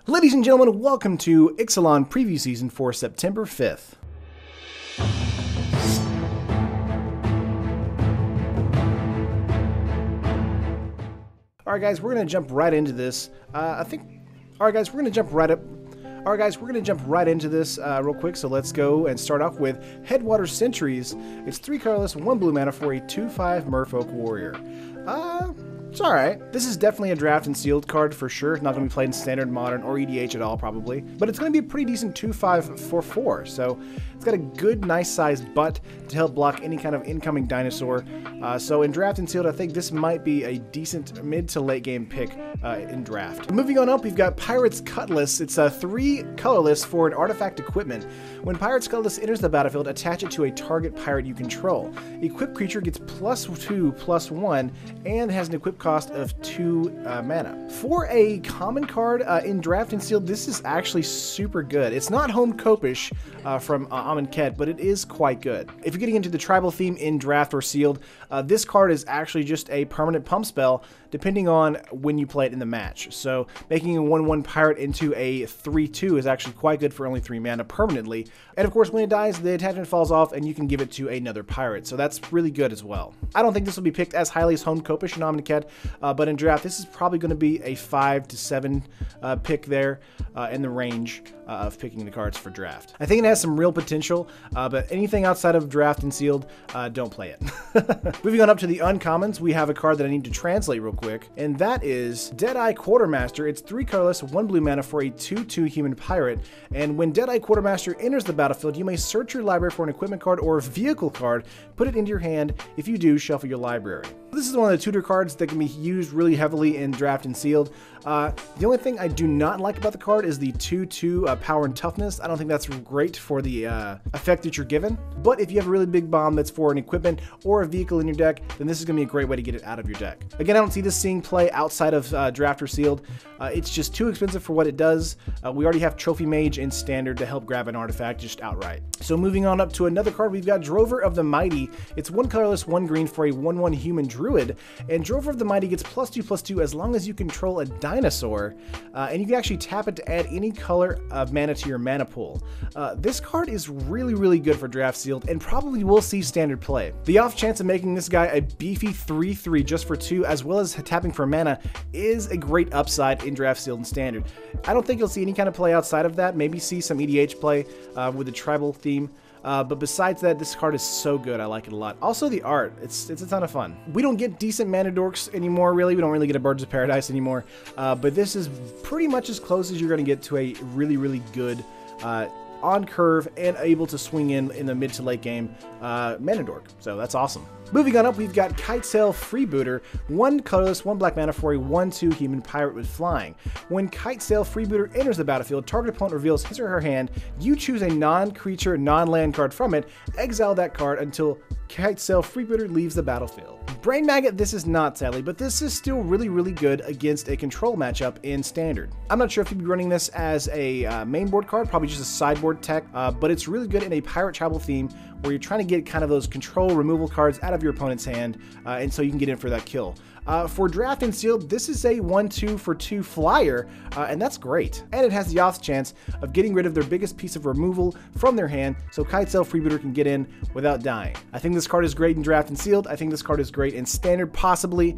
Ladies and gentlemen, welcome to Ixalan Preview Season for September 5th. Alright guys, we're going to jump right into this. Alright guys, we're going to jump right into this real quick, so let's go and start off with Headwater Sentries. It's 3 colorless, 1 blue mana for a 2/5 Merfolk Warrior. It's alright. This is definitely a draft and sealed card for sure. Not going to be played in standard, modern, or EDH at all probably. But it's going to be a pretty decent 2/5 for 4. So it's got a good, nice sized butt to help block any kind of incoming dinosaur. So in draft and sealed, I think this might be a decent mid to late game pick in draft. Moving on up, we've got Pirate's Cutlass. It's 3 colorless for an artifact equipment. When Pirate's Cutlass enters the battlefield, attach it to a target pirate you control. Equipped creature gets +2/+1 and has an equip cost of 2 mana. For a common card in draft and sealed, this is actually super good. It's not Home Copish from Amonkhet, but it is quite good. If you're getting into the tribal theme in draft or sealed, this card is actually just a permanent pump spell depending on when you play it in the match. So making a 1/1 pirate into a 3/2 is actually quite good for only 3 mana permanently. And of course, when it dies, the attachment falls off and you can give it to another pirate. So that's really good as well. I don't think this will be picked as highly as Home Copish and Amonkhet, but in draft, this is probably going to be a 5 to 7 pick there in the range of picking the cards for draft. I think it has some real potential, but anything outside of draft and sealed, don't play it. Moving on up to the uncommons, we have a card that I need to translate real quick, and that is Deadeye Quartermaster. It's 3 colorless, 1 blue mana for a 2/2 human pirate, and when Deadeye Quartermaster enters the battlefield, you may search your library for an equipment card or a vehicle card, put it into your hand. If you do, shuffle your library. This is one of the tutor cards that can be used really heavily in draft and sealed. The only thing I do not like about the card is the 2/2 power and toughness. I don't think that's great for the effect that you're given. But if you have a really big bomb that's for an equipment or a vehicle in your deck, then this is going to be a great way to get it out of your deck. Again, I don't see this seeing play outside of draft or sealed. It's just too expensive for what it does. We already have Trophy Mage in standard to help grab an artifact just outright. So moving on up to another card, we've got Drover of the Mighty. It's 1 colorless, 1 green for a 1/1 human druid. And Drover of the Mighty gets +2/+2 as long as you control a dinosaur. And you can actually tap it to add any color of mana to your mana pool. This card is really, really good for draft sealed and probably will see standard play. The off chance of making this guy a beefy 3/3 just for 2, as well as tapping for mana, is a great upside in draft sealed and standard. I don't think you'll see any kind of play outside of that. Maybe see some EDH play with the tribal theme. But besides that, this card is so good. I like it a lot. Also, the art. It's a ton of fun. We don't get decent mana dorks anymore, really. We don't really get a Birds of Paradise anymore. But this is pretty much as close as you're going to get to a really, really good on curve and able to swing in the mid to late game mana dork. So that's awesome. Moving on up, we've got Kitesail Freebooter, 1 colorless, 1 black mana for a 1/2 human pirate with flying. When Kitesail Freebooter enters the battlefield, target opponent reveals his or her hand. You choose a non-creature, non-land card from it. Exile that card until Kitesail Freebooter leaves the battlefield. Brain Maggot, this is not sadly, but this is still really, really good against a control matchup in standard. I'm not sure if you'd be running this as a main board card, probably just a sideboard tech, but it's really good in a pirate tribal theme where you're trying to get kind of those control removal cards out of your opponent's hand, and so you can get in for that kill. For draft and sealed, this is a 1/2 for 2 flyer, and that's great. And it has the off chance of getting rid of their biggest piece of removal from their hand, so Kitesail Freebooter can get in without dying. I think this card is great in draft and sealed. I think this card is great in standard, possibly.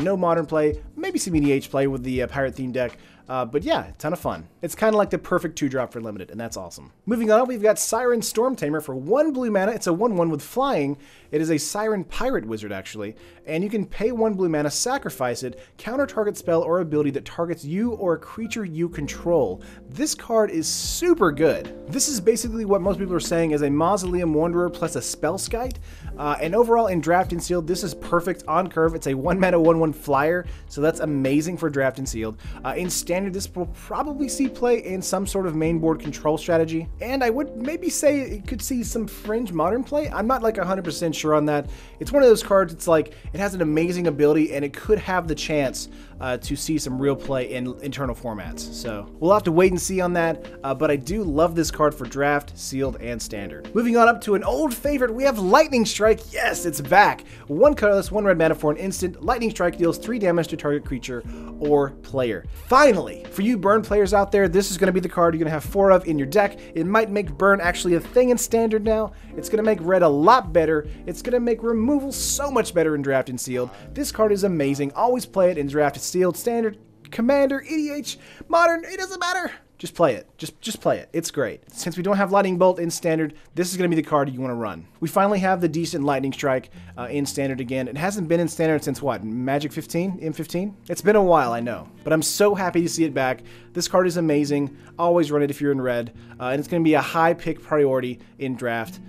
No modern play, maybe some EDH play with the pirate theme deck. But yeah, a ton of fun. It's kind of like the perfect 2-drop for limited, and that's awesome. Moving on, we've got Siren Storm Tamer for 1 blue mana. It's a 1/1 with flying. It is a Siren Pirate Wizard, actually. And you can pay 1 blue mana, sacrifice it, counter target spell or ability that targets you or a creature you control. This card is super good. This is basically what most people are saying is a Mausoleum Wanderer plus a Spellskite. And overall, in draft and sealed, this is perfect on curve. It's a 1 mana 1/1 flyer, so that's amazing for draft and sealed. In standard, this will probably see play in some sort of main board control strategy, and I would maybe say it could see some fringe modern play. I'm not like 100% sure on that. It's one of those cards, it's like, it has an amazing ability, and it could have the chance to see some real play in internal formats. So we'll have to wait and see on that, but I do love this card for draft, sealed, and standard. Moving on up to an old favorite, we have Lightning Strike. Yes, it's back. 1 colorless, 1 red mana for an instant. Lightning Strike deals 3 damage to target creature or player. Finally, for you burn players out there, this is going to be the card you're going to have 4 of in your deck. It might make burn actually a thing in standard now. It's going to make red a lot better. It's going to make removal so much better in draft and sealed. This card is amazing. Always play it in draft, sealed, standard, commander, EDH, modern, it doesn't matter. Just play it. Just play it. It's great. Since we don't have Lightning Bolt in standard, this is going to be the card you want to run. We finally have the decent Lightning Strike in standard again. It hasn't been in standard since what? Magic 15? M15? It's been a while, I know. But I'm so happy to see it back. This card is amazing. Always run it if you're in red. And it's going to be a high pick priority in draft.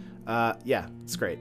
Yeah, it's great.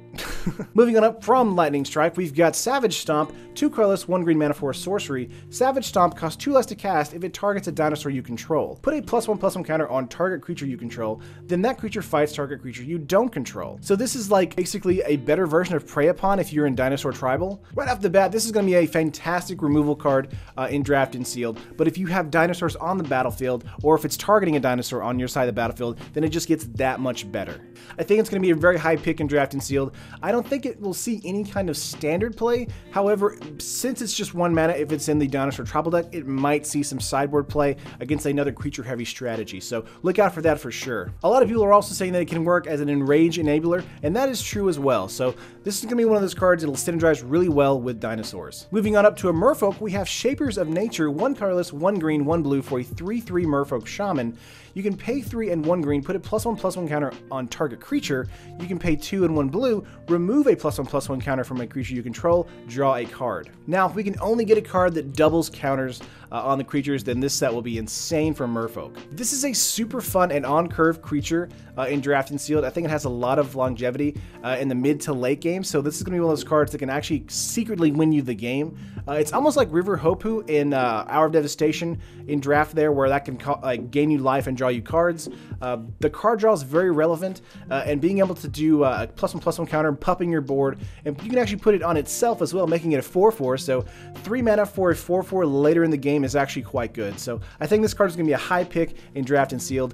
Moving on up from Lightning Strike, we've got Savage Stomp, 2 colorless, 1 green mana for a sorcery. Savage Stomp costs 2 less to cast if it targets a dinosaur you control. Put a +1/+1 counter on target creature you control, then that creature fights target creature you don't control. So this is like basically a better version of Prey Upon if you're in Dinosaur Tribal. Right off the bat, this is going to be a fantastic removal card in draft and sealed, but if you have dinosaurs on the battlefield, or if it's targeting a dinosaur on your side of the battlefield, then it just gets that much better. I think it's going to be a very high pick in draft and sealed. I don't think it will see any kind of standard play. However, since it's just 1 mana, if it's in the Dinosaur Tribal deck, it might see some sideboard play against another creature-heavy strategy. So look out for that for sure. A lot of people are also saying that it can work as an Enrage enabler, and that is true as well. So this is going to be one of those cards that'll synergize really well with dinosaurs. Moving on up to a Merfolk, we have Shapers of Nature, 1 colorless, 1 green, 1 blue for a 3/3 Merfolk Shaman. You can pay 3 and 1 green, put a +1/+1 counter on target creature. You can pay 2 and 1 blue, remove a +1/+1 counter from a creature you control, draw a card. Now, if we can only get a card that doubles counters on the creatures, then this set will be insane for Merfolk. This is a super fun and on-curve creature in draft and sealed. I think it has a lot of longevity in the mid to late game, so this is going to be one of those cards that can actually secretly win you the game. It's almost like River Hopu in Hour of Devastation in draft there, where that can gain you life and draw you cards. The card draw is very relevant, and being able to do a +1/+1 counter, pupping your board, and you can actually put it on itself as well, making it a 4/4, so 3 mana for a 4/4 later in the game is actually quite good. So I think this card is going to be a high pick in draft and sealed.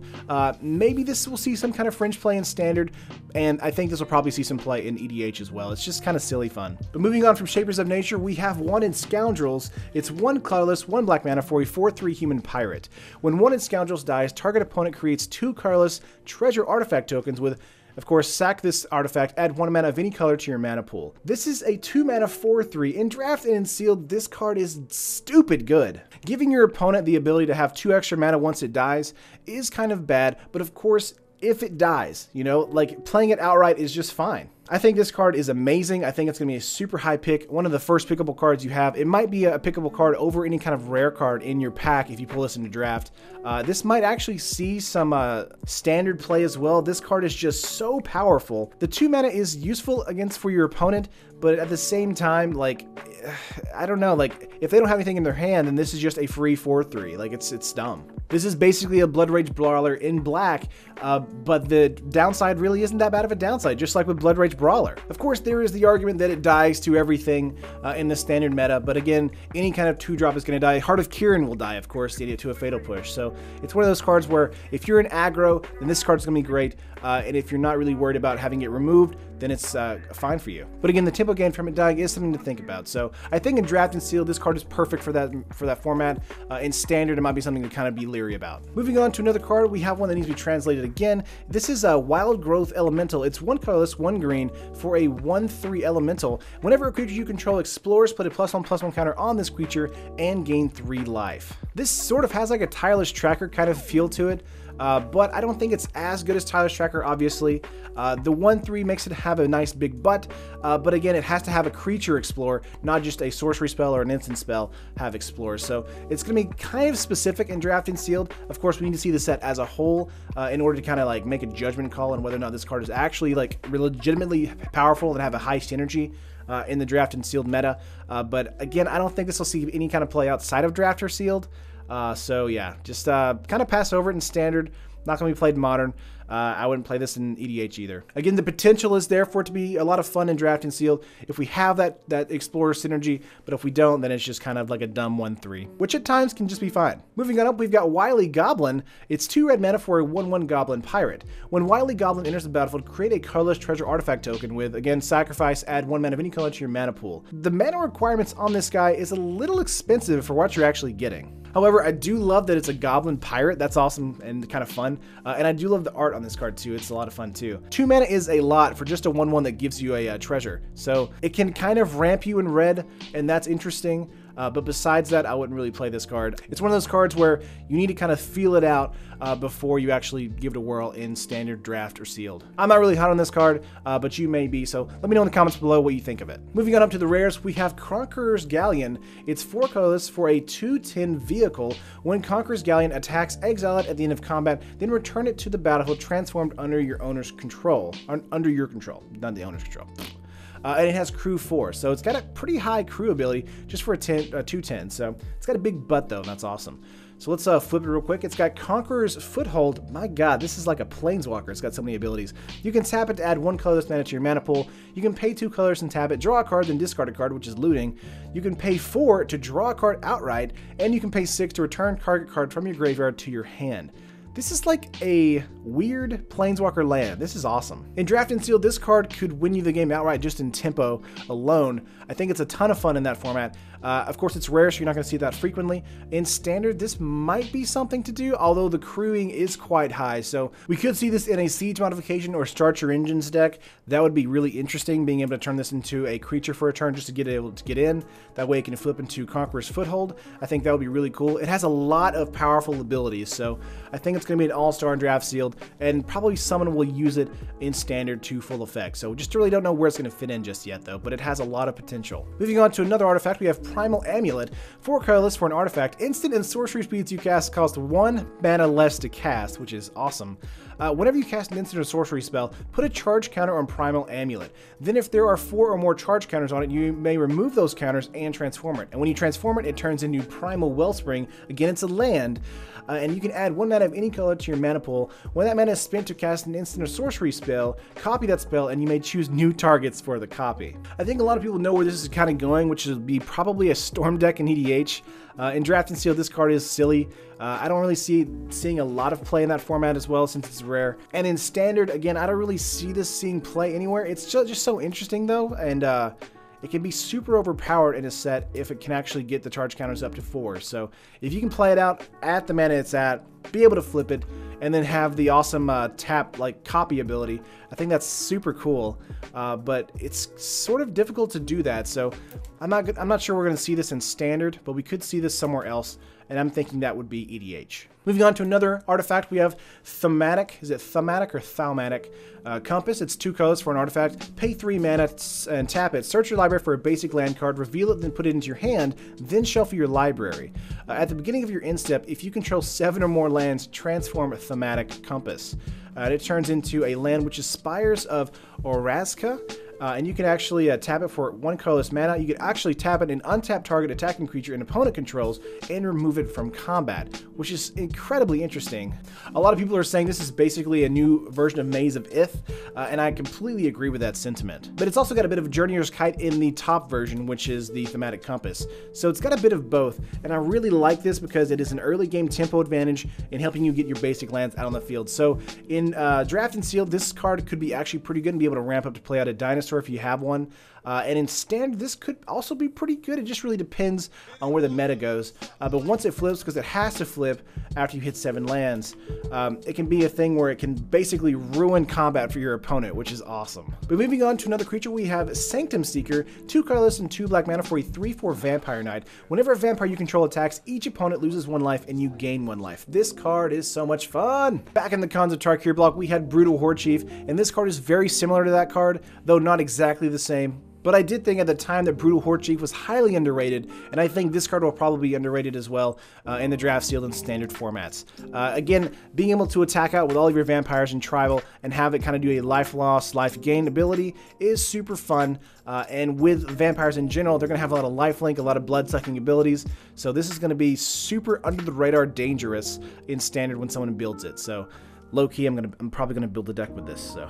Maybe this will see some kind of fringe play in standard, and I think this will probably see some play in EDH as well. It's just kind of silly fun. But moving on from Shapers of Nature, we have one in Scoundrels. It's 1 colorless, 1 black mana for a 4/3 human pirate. When one in Scoundrels dies, target opponent creates 2 colorless treasure artifact tokens with, of course, sack this artifact, add 1 mana of any color to your mana pool. This is a 2 mana 4/3. In draft and in sealed, this card is stupid good. Giving your opponent the ability to have 2 extra mana once it dies is kind of bad, but of course, if it dies, you know, like playing it outright is just fine. I think this card is amazing. I think it's going to be a super high pick, one of the first pickable cards you have. It might be a pickable card over any kind of rare card in your pack if you pull this into draft. This might actually see some standard play as well. This card is just so powerful. The 2 mana is useful for your opponent, but at the same time, like, I don't know, like, if they don't have anything in their hand, then this is just a free 4/3. Like, it's dumb. This is basically a Blood Rage Brawler in black, but the downside really isn't that bad of a downside, just like with Blood Rage Brawler. Of course, there is the argument that it dies to everything in the standard meta, but again, any kind of 2-drop is going to die. Heart of Kirin will die, of course, to a Fatal Push. So it's one of those cards where if you're in aggro, then this card's going to be great, and if you're not really worried about having it removed, then it's fine for you. But again, the tempo gain from it dying is something to think about. So I think in draft and sealed, this card is perfect for that format. In standard, it might be something to kind of be leery about. Moving on to another card, we have one that needs to be translated again. This is a Wild Growth Elemental. It's 1 colorless, 1 green for a 1/3 elemental. Whenever a creature you control explores, put a +1/+1 counter on this creature and gain 3 life. This sort of has like a Tireless Tracker kind of feel to it. But I don't think it's as good as Tireless Tracker, obviously. The 1/3 makes it have a nice big butt, but again, it has to have a creature explore, not just a sorcery spell or an instant spell have explore. So it's going to be kind of specific in draft and sealed. Of course, we need to see the set as a whole in order to kind of like make a judgment call on whether or not this card is actually like legitimately powerful and have a high synergy in the draft and sealed meta. But again, I don't think this will see any kind of play outside of draft or sealed. So yeah, just kind of pass over it in standard. Not going to be played in Modern. I wouldn't play this in EDH either. Again, the potential is there for it to be a lot of fun in Draft and Sealed if we have that Explorer synergy, but if we don't, then it's just kind of like a dumb 1/3, which at times can just be fine. Moving on up, we've got Wily Goblin. It's 2 red mana for a 1/1 Goblin Pirate. When Wily Goblin enters the battlefield, create a colorless treasure artifact token with, again, sacrifice, add 1 mana of any color to your mana pool. The mana requirements on this guy is a little expensive for what you're actually getting. However, I do love that it's a Goblin Pirate. That's awesome and kind of fun. And I do love the art on this card too. It's a lot of fun too. 2 mana is a lot for just a 1/1 that gives you a treasure. So it can kind of ramp you in red, and that's interesting. But besides that, I wouldn't really play this card. It's one of those cards where you need to kind of feel it out before you actually give it a whirl in Standard, Draft, or Sealed. I'm not really hot on this card, but you may be, so let me know in the comments below what you think of it. Moving on up to the rares, we have Conquerors Galleon. It's 4 colorless for a 2/10 vehicle. When Conquerors Galleon attacks, exile it at the end of combat, then return it to the battlefield transformed under your owner's control. Under your control, not the owner's control. And it has crew 4, so it's got a pretty high crew ability just for a 2/10. So it's got a big butt though, and that's awesome. So let's flip it real quick. It's got Conquerors Foothold. My god, this is like a planeswalker. It's got so many abilities. You can tap it to add 1 colorless mana to your mana pool. You can pay 2 colors and tap it, draw a card, then discard a card, which is looting. You can pay 4 to draw a card outright, and you can pay 6 to return target card from your graveyard to your hand. This is like a weird Planeswalker land. This is awesome. In Draft and Sealed, this card could win you the game outright just in tempo alone. I think it's a ton of fun in that format. Of course, it's rare, so you're not going to see that frequently. In Standard, this might be something to do, although the crewing is quite high. So we could see this in a Siege modification or Start Your Engines deck. That would be really interesting, being able to turn this into a creature for a turn just to get able to get in. That way it can flip into Conqueror's Foothold. I think that would be really cool. It has a lot of powerful abilities, so I think it's going to be an all-star in Draft Sealed, and probably someone will use it in Standard to full effect. So just really don't know where it's going to fit in just yet, though, but it has a lot of potential. Moving on to another artifact, we have Primal Amulet. 4 colorless for an artifact. Instant and sorcery speeds you cast cost 1 mana less to cast, which is awesome. Whenever you cast an instant or sorcery spell, put a charge counter on Primal Amulet. Then if there are 4 or more charge counters on it, you may remove those counters and transform it. And when you transform it, it turns into Primal Wellspring. Again, it's a land. And you can add 1 mana of any color to your mana pool. When that mana is spent to cast an instant or sorcery spell, copy that spell, and you may choose new targets for the copy. I think a lot of people know where this is kind of going, which would be probably a Storm deck in EDH. In Draft and Sealed, this card is silly. I don't really seeing a lot of play in that format as well, since it's rare. And in Standard, again, I don't really see this seeing play anywhere. It's just so interesting though, and it can be super overpowered in a set if it can actually get the charge counters up to 4. So if you can play it out at the mana it's at, be able to flip it, and then have the awesome tap like copy ability, I think that's super cool. But it's sort of difficult to do that. So I'm not sure we're going to see this in Standard, but we could see this somewhere else, and I'm thinking that would be EDH. Moving on to another artifact, we have Thematic. Is it Thematic or Thaumatic? Compass. It's 2 colors for an artifact. Pay 3 mana and tap it. Search your library for a basic land card, reveal it, then put it into your hand, then shuffle your library. At the beginning of your end step, if you control 7 or more lands, transform a Thematic Compass. It turns into a land which is Spires of Orazca. And you can actually tap it for 1 colorless mana. You can actually tap it and untap target attacking creature an opponent controls and remove it from combat, which is incredibly interesting. A lot of people are saying this is basically a new version of Maze of Ith, and I completely agree with that sentiment. But it's also got a bit of Journeyer's Kite in the top version, which is the Thematic Compass. So it's got a bit of both, and I really like this because it is an early game tempo advantage in helping you get your basic lands out on the field. So in Draft and Sealed, this card could be actually pretty good and be able to ramp up to play out a Dinosaur if you have one. And in Standard, this could also be pretty good. It just really depends on where the meta goes. But once it flips, because it has to flip after you hit 7 lands, it can be a thing where it can basically ruin combat for your opponent, which is awesome. But moving on to another creature, we have Sanctum Seeker, 2 colorless and 2 black mana for a 3/4 Vampire Knight. Whenever a vampire you control attacks, each opponent loses 1 life and you gain 1 life. This card is so much fun! Back in the Khans of Tarkir block, we had Brutal Horde Chief, and this card is very similar to that card, though not exactly the same. But I did think at the time that Brutal Horde Chief was highly underrated, and I think this card will probably be underrated as well in the Draft, Sealed, and Standard formats. Again, being able to attack out with all of your vampires in Tribal and have it kind of do a life loss, life gain ability is super fun. And with vampires in general, they're going to have a lot of lifelink, a lot of blood-sucking abilities. So this is going to be super under-the-radar dangerous in Standard when someone builds it. So low-key, I'm probably gonna build a deck with this, so.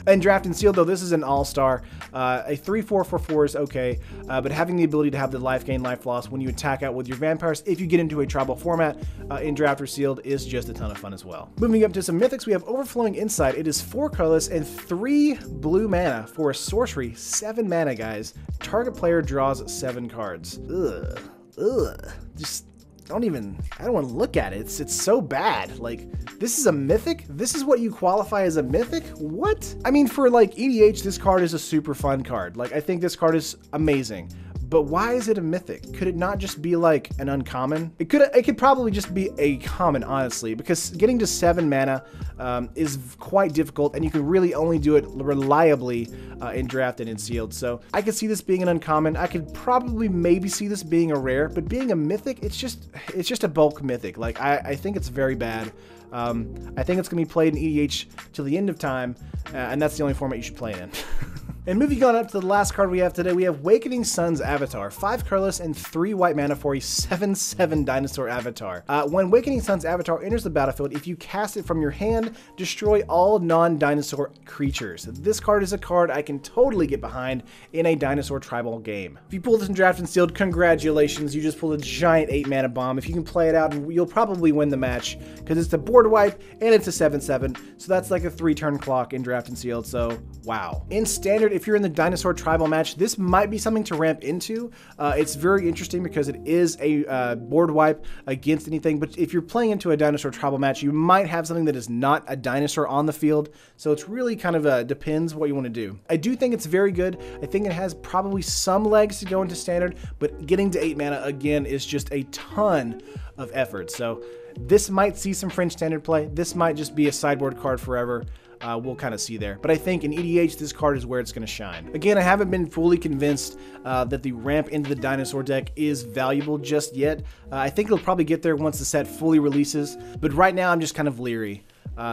And Draft and Sealed, though, this is an all-star. A 3/4 for 4 is okay, but having the ability to have the life gain, life loss when you attack out with your vampires, if you get into a tribal format in Draft or Sealed, is just a ton of fun as well. Moving up to some mythics, we have Overflowing Insight. It is 4 colorless and 3 blue mana for a sorcery, 7 mana, guys. Target player draws 7 cards. Ugh. Just I don't want to look at it. It's so bad. Like, this is a mythic? This is what you qualify as a mythic? What? I mean, for like EDH, this card is a super fun card. Like, I think this card is amazing. But why is it a mythic? Could it not just be like an uncommon? It could probably just be a common, honestly, because getting to 7 mana is quite difficult, and you can really only do it reliably in Draft and in Sealed. So I could see this being an uncommon. I could probably maybe see this being a rare, but being a mythic, it's just a bulk mythic. Like, I think it's very bad. I think it's gonna be played in EDH till the end of time, and that's the only format you should play it in. And moving on up to the last card we have today, we have Wakening Sun's Avatar. 5 colorless and 3 white mana for a 7/7 dinosaur avatar. When Wakening Sun's Avatar enters the battlefield, if you cast it from your hand, destroy all non-dinosaur creatures. This card is a card I can totally get behind in a dinosaur tribal game. If you pull this in Draft and Sealed, congratulations, you just pulled a giant 8 mana bomb. If you can play it out, you'll probably win the match, because it's a board wipe and it's a 7/7, so that's like a 3-turn clock in Draft and Sealed, so wow. In Standard, if you're in the dinosaur tribal match, this might be something to ramp into. It's very interesting because it is a board wipe against anything, but if you're playing into a dinosaur tribal match, you might have something that is not a dinosaur on the field, so it's really kind of depends what you want to do. I do think it's very good. I think it has probably some legs to go into Standard, but getting to 8 mana again is just a ton of effort, so this might see some fringe Standard play. This might just be a sideboard card forever. We'll kind of see there. But I think in EDH, this card is where it's going to shine. Again, I haven't been fully convinced that the ramp into the dinosaur deck is valuable just yet. I think it'll probably get there once the set fully releases. But right now, I'm just kind of leery.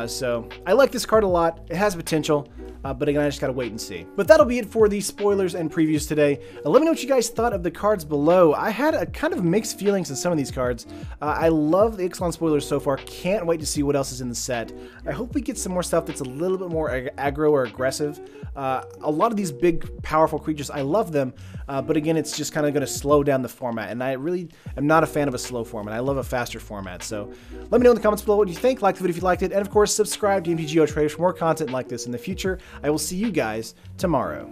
So I like this card a lot. It has potential. But again, I just gotta wait and see. But that'll be it for the spoilers and previews today. Let me know what you guys thought of the cards below. I had a kind of mixed feelings in some of these cards. I love the Ixalan spoilers so far. Can't wait to see what else is in the set. I hope we get some more stuff that's a little bit more aggro or aggressive. A lot of these big, powerful creatures, I love them. But again, it's just kind of going to slow down the format. And I really am not a fan of a slow format. I love a faster format. So let me know in the comments below what you think. Like the video if you liked it. And of course, subscribe to MTGO Traders for more content like this in the future. I will see you guys tomorrow.